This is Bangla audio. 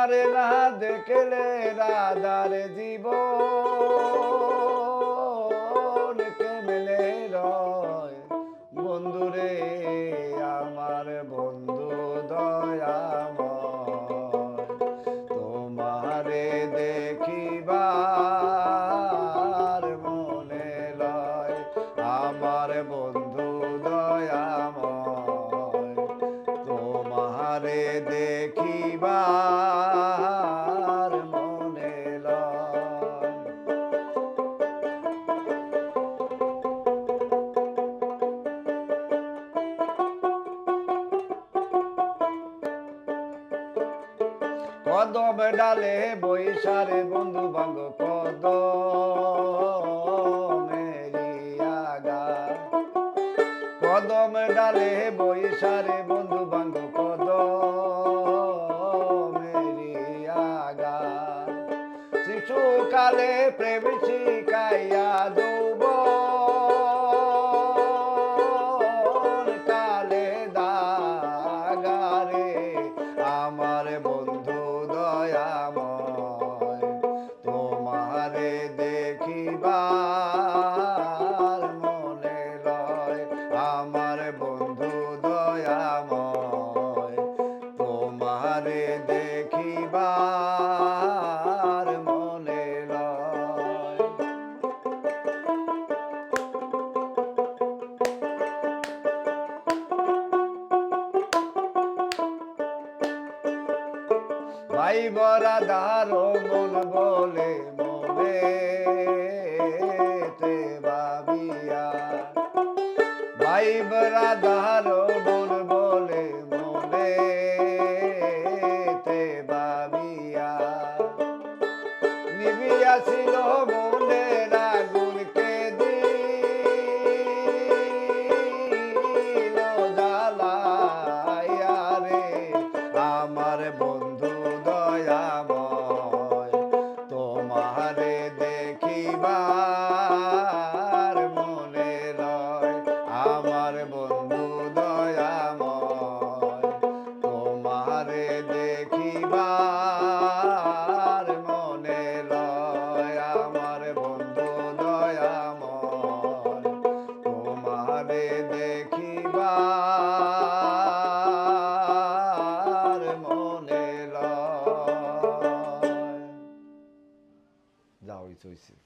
আরে না দেখলে রাধার জীবন কেমনে রয় বন্ধুরে আমার বন্ধু দয়াময় তোমারে দেখিবার মনে লয় আমার বন্ধু দয়াময় তোমারে দেখিবার মনে লয়। কদম ডালে বৈশারে বন্ধু ভাঙ্গ কদমেরিয়াগা কদম ডালে বৈশারে বন্ধু ভাঙ্গ কদমেরিয়াগা শিশুকালে প্রেম শিখাইয়া যৌব কালে দাগারে আমার বন্ধু দয়াময় তোমারে দেখিবার মনে লয় আমার বন্ধু দয়াময় তোমারে দেখিবার মনে লয়। ভাই বরা দারো মন বলে মনে তে ভাবিয়া ভাই বরা দারো মন বলে মনে তে ভাবিয়া নিবিয়াছিল মনের আগুনকে দিল জ্বালাইয়া রে আমার বন্ধু দয়াময় তোমারে দেখিবার মনে লয় আমার বন্ধু দয়াময় তোমারে দেখিবার মনে লয় আমার বন্ধু দয়াময় তোমারে দেখিবার মনে লয়। যাও হইছে।